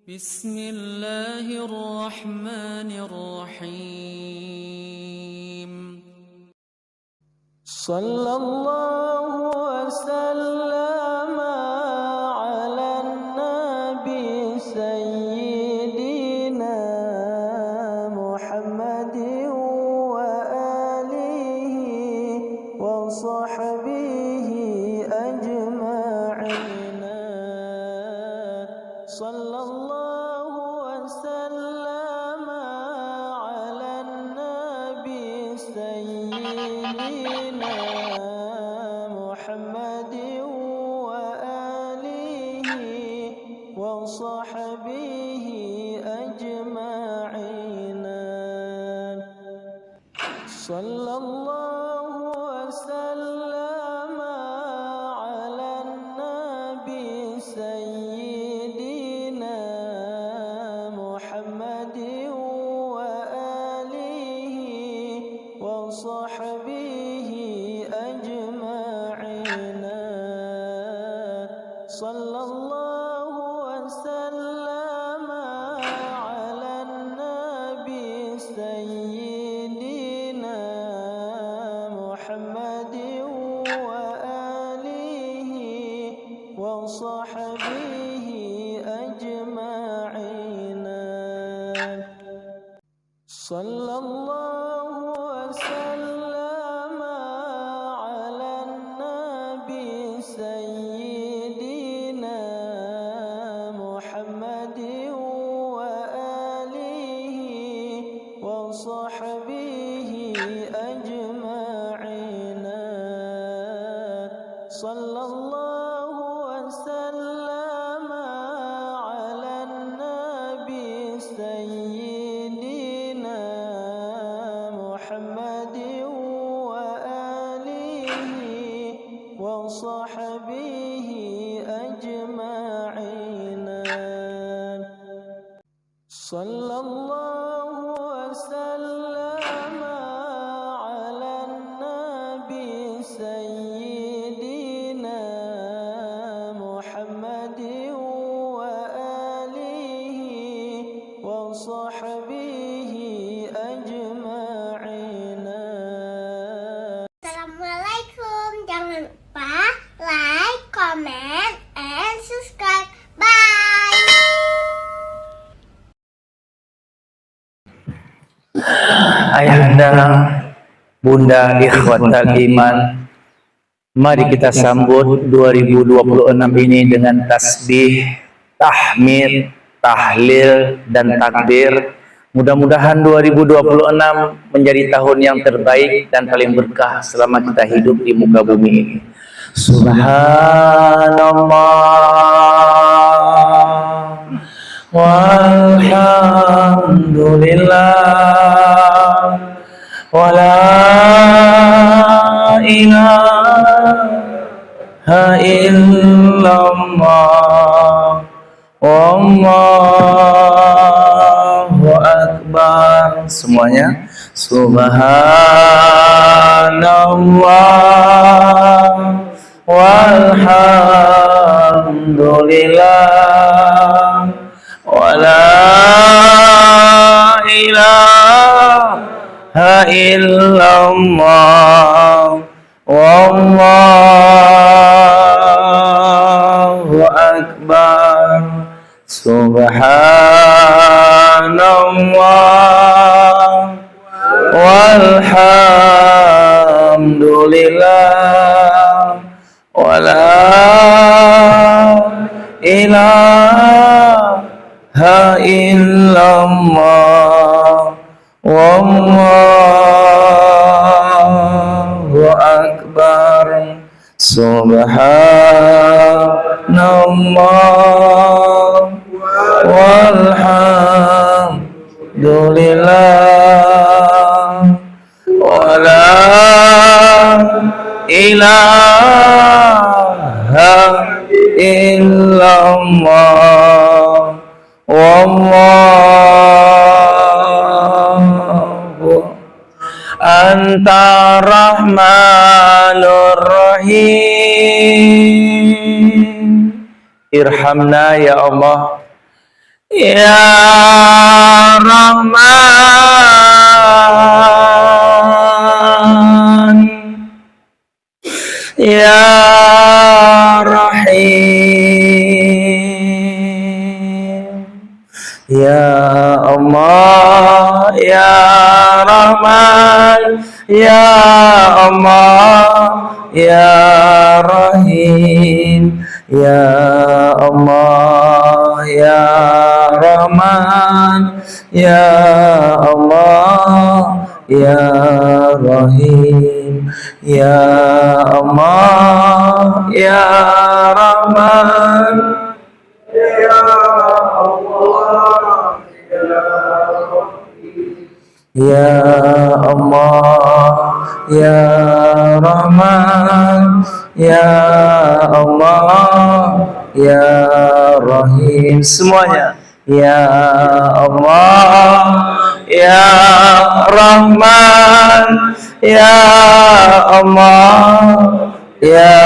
بسم الله الرحمن الرحيم صلى الله وسلم على النبي سيدنا محمد وآله وصحبه أجمعين صلى الله وسلم على النبي سيدنا محمد وآله وصحبه أجمعين صلى الله وسلم على النبي سيدنا محمد وآله وصحبه أجمعين صلى الله وسلم على النبي سيدنا محمد وآله وصحبه أجمعين صلى الله وسلم على النبي سيدنا محمد وآله وصحبه أجمعين صلى الله وسلم على النبي سيدنا محمد وآله وصحبه أجمعين صلى الله وسلم على النبي سيدنا محمد وآله وصحبه أجمعين. Assalamualaikum, jangan lupa like, comment, and subscribe. Bye. Ayahanda, bunda, ikhwatal iman, mari kita sambut 2026 ini dengan tasbih, tahmid, tahlil, dan takbir. Mudah-mudahan 2026 menjadi tahun yang terbaik dan paling berkah selama kita hidup di muka bumi ini. Subhanallah walhamdulillah wa la ilaha illallah wallahu akbar. Semuanya subhanallah walhamdulillah wa la ilaha illallah wallahu akbar. Subhanallah walhamdulillah wa la ilaha illallah wallahu akbar. Subhanallah walhamdulillah wa la ilaha illallah wallahu anta rahmanur rahim. Irhamna ya Allah, Ya Rahman, Ya Rahim, Ya Allah, Ya Rahman, Ya Allah, Ya Rahim, Ya Allah, Ya Rahman, Ya Allah, Ya Rahim, Ya Allah, Ya Rahman, Ya Allah, Ya Allah, Ya Rahman, Ya Allah, Ya Rahim. Semuanya. Ya Allah, Ya Rahman, Ya Allah, Ya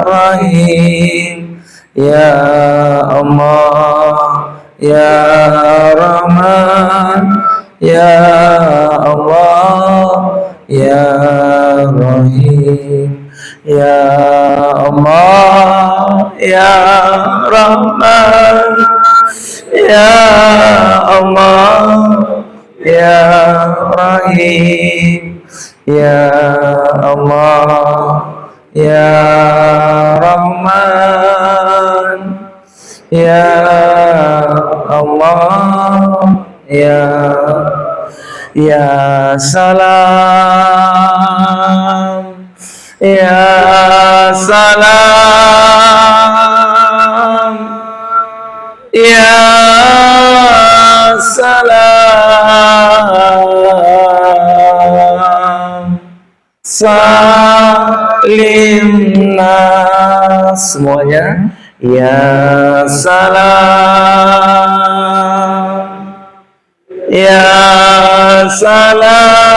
Rahim, Ya Allah, Ya Rahman, Ya Allah, Ya Rahim, Ya Allah, Ya Rahman, Ya Allah, Ya Rahim, Ya Allah, Ya Rahman, Ya Allah, Ya Salam, Ya Salam, Ya Salam, Salimna. Semuanya. Ya Salam, Ya Salam,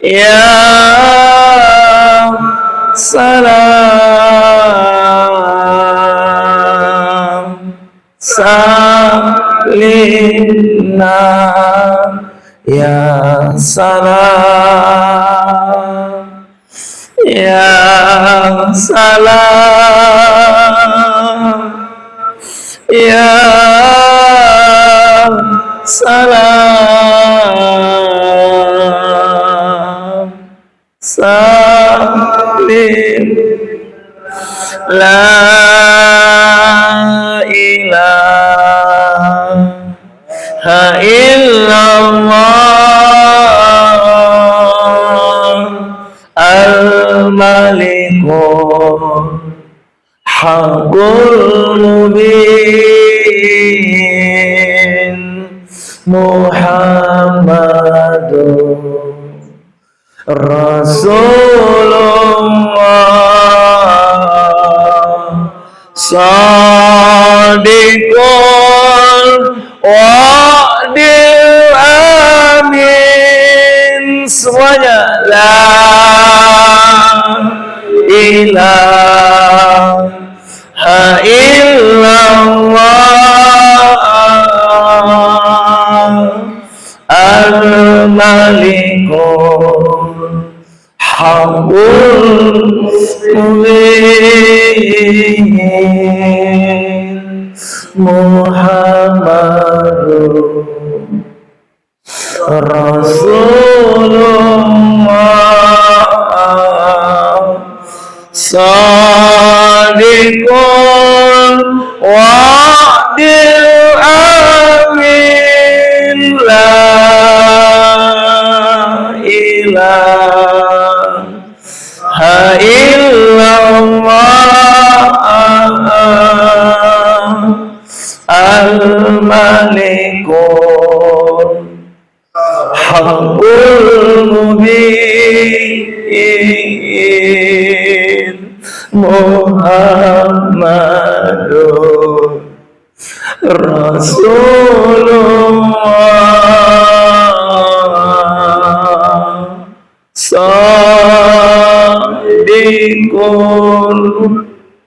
Ya Salam, Salimna, Ya Salam, Ya Salam, Ya Salam, Salim. La ilaha illallah al-malikul haqqul mubin Muhammadur Rasulullah Sadiqul wa'dil amin. Semuanya. La ilaha illallah al-malikul haqqul mubin Muhammadur Rasulullah Sadiqul wa'dil amin. La ilaha illallah al-malikul haqqul mubin Muhammadur Rasulullah Sadiqul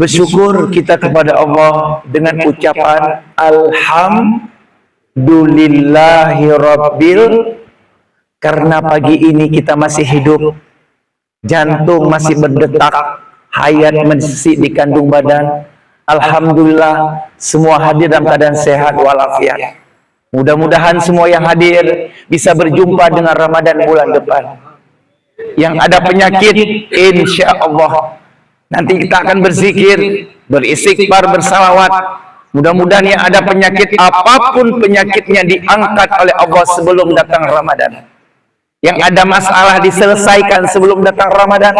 bersyukur kita kepada Allah dengan ucapan Alhamdulillahirabbil, karena pagi ini kita masih hidup, jantung masih berdetak, hayat masih di kandung badan. Alhamdulillah, semua hadir dalam keadaan sehat walafiat. Mudah-mudahan semua yang hadir bisa berjumpa dengan Ramadan bulan depan. Yang ada penyakit, insya Allah nanti kita akan berzikir, beristighfar, bersalawat. Mudah-mudahan yang ada penyakit, apapun penyakitnya, diangkat oleh Allah sebelum datang Ramadan. Yang ada masalah diselesaikan sebelum datang Ramadan.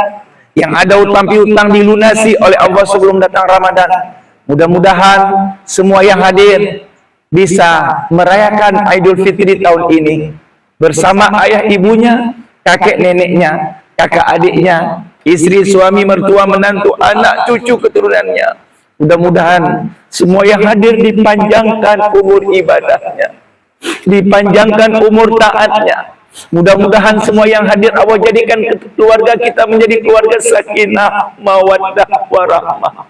Yang ada utang piutang dilunasi oleh Allah sebelum datang Ramadan. Mudah-mudahan semua yang hadir bisa merayakan Idul Fitri tahun ini bersama ayah ibunya, kakek neneknya, kakak adiknya, istri, suami, mertua, menantu, anak, cucu, keturunannya. Mudah-mudahan semua yang hadir dipanjangkan umur ibadahnya, dipanjangkan umur taatnya. Mudah-mudahan semua yang hadir Allah jadikan keluarga kita menjadi keluarga sakinah, mawaddah, warahmah,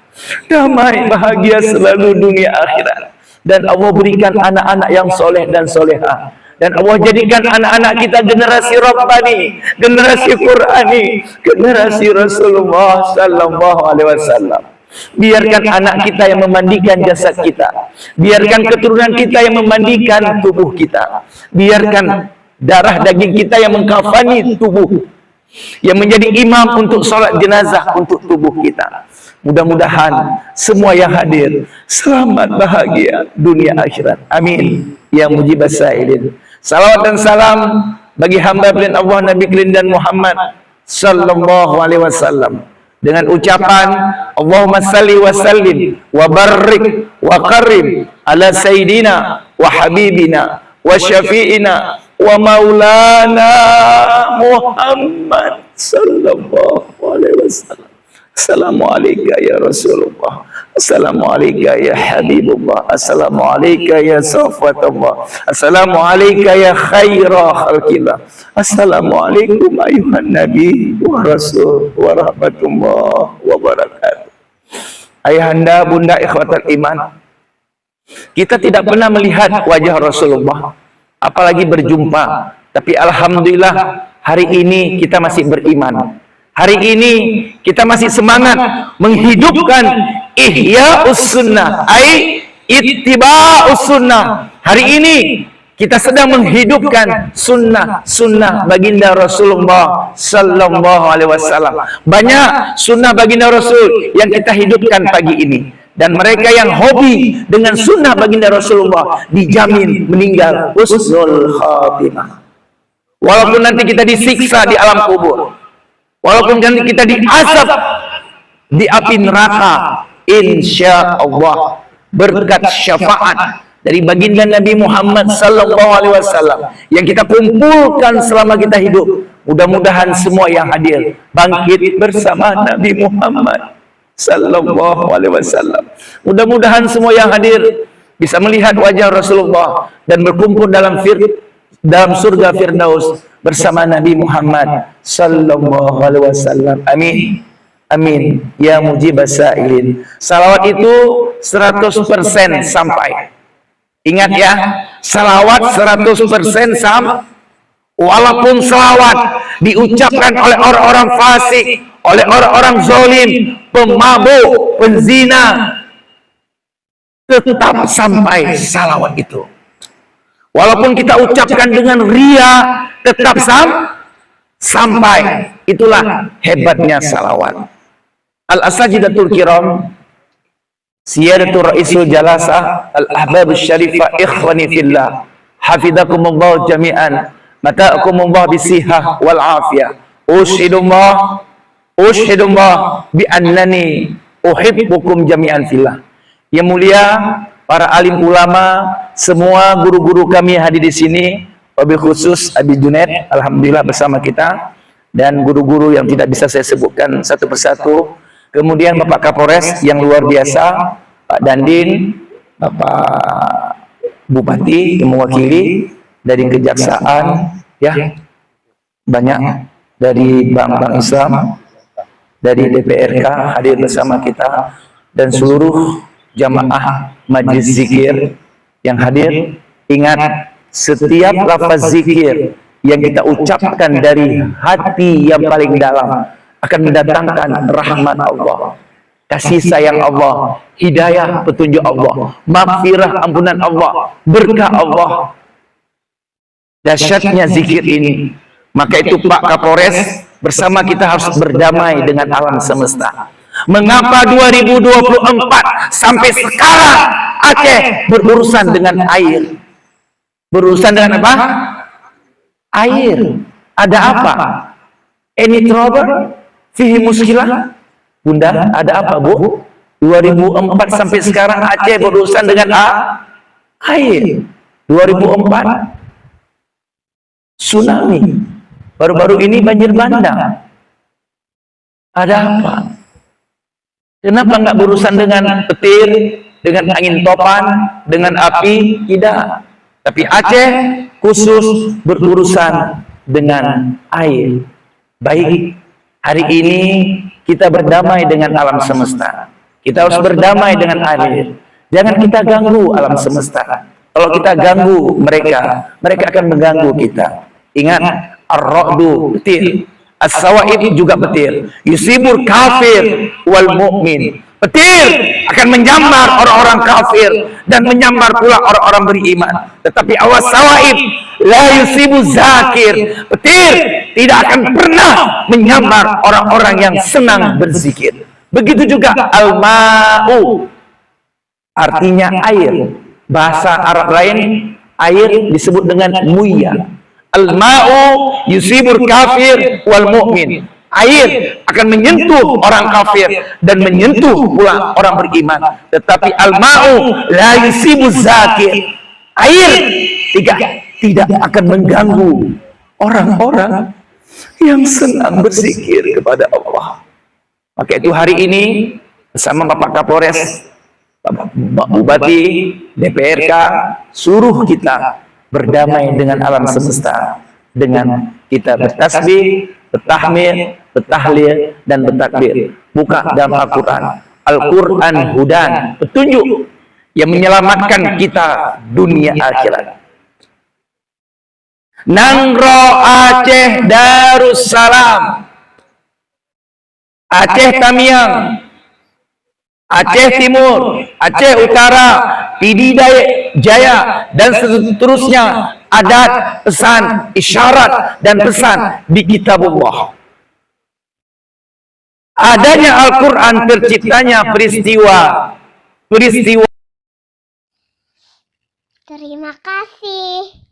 damai, bahagia selalu dunia akhirat. Dan Allah berikan anak-anak yang soleh dan solehah. Dan Allah jadikan anak-anak kita generasi Rabbani, generasi Qur'ani, generasi Rasulullah sallallahu alaihi wasallam. Biarkan anak kita yang memandikan jasad kita. Biarkan keturunan kita yang memandikan tubuh kita. Biarkan darah daging kita yang mengkafani tubuh, yang menjadi imam untuk sholat jenazah untuk tubuh kita. Mudah-mudahan semua yang hadir selamat, bahagia dunia akhirat. Amin ya mujibas sa'ilin. Salawat dan salam bagi hamba pilihan Allah Nabi kalian dan Muhammad sallallahu alaihi wasallam dengan ucapan Allahumma salli wa sallim wa barik wa karim ala sayyidina wa habibina wa syafi'ina wa maulana Muhammad sallallahu alaihi wasallam. Assalamualaikum ya Rasulullah, assalamualaikum ya Habibullah, assalamualaikum ya Safwatullah, assalamualaikum ya khaira khalqillah, assalamualaikum ayuhan nabi wa rasul wa rahmatullah wa barakatuh. Ayahanda, bunda, ikhwatal iman, kita tidak pernah melihat wajah Rasulullah, apalagi berjumpa. Tapi alhamdulillah hari ini kita masih beriman. Hari ini kita masih semangat menghidupkan ihya'us sunnah, ai ittiba'us sunnah. Hari ini kita sedang menghidupkan sunnah baginda Rasulullah sallallahu alaihi wasallam. Banyak sunnah baginda Rasul yang kita hidupkan pagi ini. Dan mereka yang hobi dengan sunnah baginda Rasulullah dijamin meninggal husnul khatimah. Walaupun nanti kita disiksa di alam kubur, walaupun nanti kita diazab di api neraka, insya Allah berkat syafaat dari baginda Nabi Muhammad sallallahu alaihi wasallam yang kita kumpulkan selama kita hidup, mudah-mudahan semua yang hadir bangkit bersama Nabi Muhammad sallallahu alaihi wasallam. Mudah-mudahan semua yang hadir bisa melihat wajah Rasulullah dan berkumpul dalam surga Firdaus bersama Nabi Muhammad sallallahu alaihi wasallam. Amin. Amin ya mujibas sa'ilin. Salawat itu 100% sampai. Ingat ya, salawat 100% sampai. Walaupun salawat diucapkan oleh orang-orang fasik, oleh orang-orang zalim, pemabuk, penzina, tetap sampai salawat itu. Walaupun kita ucapkan dengan ria, tetap sampai. Itulah hebatnya salawat. Al-Asajidatul Kiram, Siyadatul Ra'isul Jalasah, Al-Ahbabus Syarifah, Ikhwani Fillah, Hafizakumullah jami'an, Mata'akumullah bisihah wal afiyah. Ushidullah bi annani uhibbukum jami'an fillah. Yang mulia para alim ulama, semua guru-guru kami yang hadir di sini, wabil khusus Abi Junaid, alhamdulillah bersama kita, dan guru-guru yang tidak bisa saya sebutkan satu persatu. Kemudian Bapak Kapolres yang luar biasa, Pak Dandin, Bapak Bupati yang mewakili dari Kejaksaan, ya banyak dari bank-bank Islam, dari DPRK hadir bersama kita. dan seluruh jamaah majlis zikir yang hadir, ingat setiap lafaz zikir yang kita ucapkan dari hati yang paling dalam akan mendatangkan rahmat Allah, kasih sayang Allah, hidayah petunjuk Allah, maghfirah ampunan Allah, berkah Allah. Dahsyatnya zikir ini. Maka itu Pak Kapolres bersama kita harus berdamai dengan alam semesta. Mengapa 2024 sampai sekarang Aceh berurusan dengan air? Berurusan dengan apa? Air. Ada apa? Any trouble? Fihi muskilah? Bunda, ada apa, Bu? 2004 sampai sekarang Aceh berurusan dengan air. 2004 tsunami. Baru-baru ini banjir bandang. Ada apa? Kenapa nggak berurusan dengan petir, dengan angin topan, dengan api? Tidak. Tapi Aceh khusus berurusan dengan air. Baik, hari ini kita berdamai dengan alam semesta. Kita harus berdamai dengan air. Jangan kita ganggu alam semesta. Kalau kita ganggu mereka, mereka akan mengganggu kita. Ingat, ar-ra'du petir, as-sawaib juga petir, yusibur kafir wal mu'min. Petir akan menyambar orang-orang kafir dan menyambar pula orang-orang beriman. Tetapi awas sawaib, la yusibu zakir. Petir tidak akan pernah menyambar orang-orang yang senang berzikir. Begitu juga al-ma'u, artinya air. Bahasa Arab lain air disebut dengan muya. Al-ma'u yusibur kafir wal mu'min. Air akan menyentuh orang kafir dan menyentuh pula orang beriman. Tetapi al-ma'u la yusibu zakir. Air tidak akan mengganggu orang-orang yang senang berzikir kepada Allah. Maka itu hari ini bersama Bapak Kapolres, Bapak Bupati, DPRK, suruh kita berdamai dengan alam semesta, dengan kita bertasbih, bertahmid, bertahlil, dan bertakbir. Buka dalam Al-Quran. Al-Quran hudan, petunjuk yang menyelamatkan kita dunia akhirat. Nangro Aceh Darussalam, Aceh Tamiang, Aceh Timur, Aceh Utara, Pidi Jaya, dan seterusnya, adat, pesan, isyarat, dan pesan di kitabullah. Adanya Al-Quran, terciptanya peristiwa. Terima kasih.